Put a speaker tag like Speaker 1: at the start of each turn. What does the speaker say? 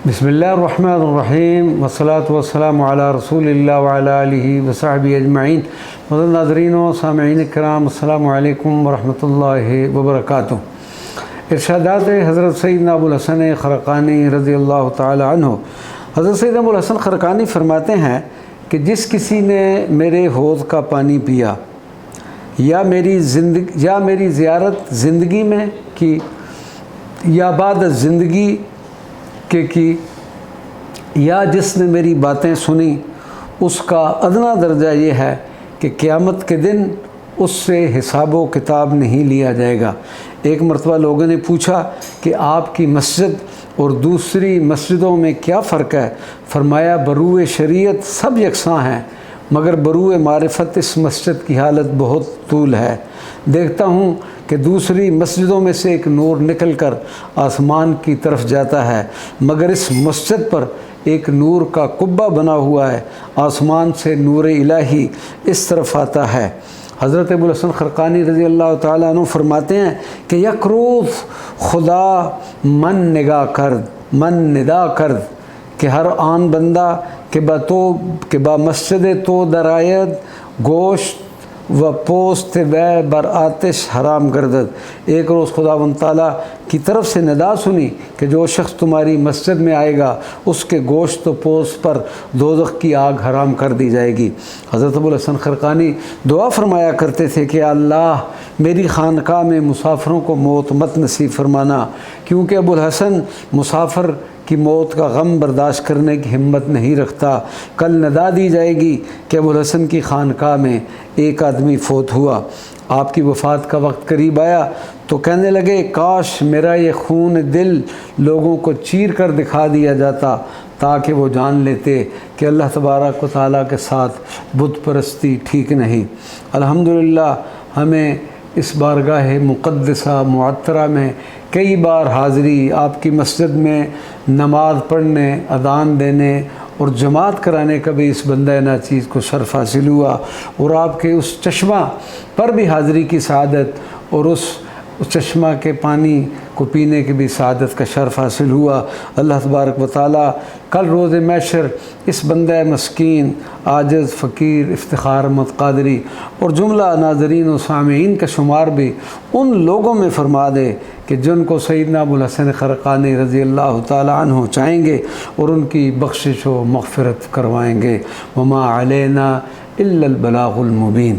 Speaker 1: بسم اللہ الرحمن الرحیم والصلاة والسلام علی رسول اللہ وعلی آلہ وصحبہ اجمعین۔ معزز ناظرین و سامعین کرام، السلام علیکم ورحمۃ اللہ وبرکاتہ۔ ارشادات حضرت سیدنا ابوالحسن خرقانی رضی اللہ تعالی عنہ۔ حضرت سیدنا ابوالحسن خرقانی فرماتے ہیں کہ جس کسی نے میرے حوض کا پانی پیا یا میری زیارت زندگی میں کی یا بعد زندگی کی یا جس نے میری باتیں سنی، اس کا ادنا درجہ یہ ہے کہ قیامت کے دن اس سے حساب و کتاب نہیں لیا جائے گا۔ ایک مرتبہ لوگوں نے پوچھا کہ آپ کی مسجد اور دوسری مسجدوں میں کیا فرق ہے؟ فرمایا بروئے شریعت سب یکساں ہیں، مگر بروئے معرفت اس مسجد کی حالت بہت طول ہے۔ دیکھتا ہوں کہ دوسری مسجدوں میں سے ایک نور نکل کر آسمان کی طرف جاتا ہے، مگر اس مسجد پر ایک نور کا قبہ بنا ہوا ہے، آسمان سے نور الہی اس طرف آتا ہے۔ حضرت ابوالحسن خرقانی رضی اللہ تعالیٰ عنہ فرماتے ہیں کہ یک روز خدا من ندا کرد کہ ہر آن بندہ کہ با مسجد تو درآید گوشت و پوست و بر آتش حرام گردد۔ ایک روز خداوند تعالیٰ کی طرف سے ندا سنی کہ جو شخص تمہاری مسجد میں آئے گا اس کے گوشت و پوست پر دوزخ کی آگ حرام کر دی جائے گی۔ حضرت ابوالحسن خرقانی دعا فرمایا کرتے تھے کہ اللہ میری خانقاہ میں مسافروں کو موت مت نصیب فرمانا، کیونکہ ابوالحسن مسافر کی موت کا غم برداشت کرنے کی ہمت نہیں رکھتا۔ کل ندا دی جائے گی کہ ابوالحسن کی خانقاہ میں ایک آدمی فوت ہوا۔ آپ کی وفات کا وقت قریب آیا تو کہنے لگے کاش میرا یہ خون دل لوگوں کو چیر کر دکھا دیا جاتا تاکہ وہ جان لیتے کہ اللہ تبارک و تعالیٰ کے ساتھ بت پرستی ٹھیک نہیں۔ الحمدللہ ہمیں اس بارگاہ مقدسہ معطرہ میں کئی بار حاضری، آپ کی مسجد میں نماز پڑھنے، اذان دینے اور جماعت کرانے کا بھی اس بندہ ناچیز کو شرف حاصل ہوا، اور آپ کے اس چشمہ پر بھی حاضری کی سعادت اور اس چشمہ کے پانی کو پینے کی بھی سعادت کا شرف حاصل ہوا۔ اللہ تبارک و تعالیٰ کل روز محشر اس بندہ مسکین، عاجز، فقیر، افتخار احمد قادری اور جملہ ناظرین و سامعین کا شمار بھی ان لوگوں میں فرما دے کہ جن کو سیدنا ابوالحسن خرقانی رضی اللہ تعالی عنہ چاہیں گے اور ان کی بخشش و مغفرت کروائیں گے۔ وما علینا الا البلاغ المبین۔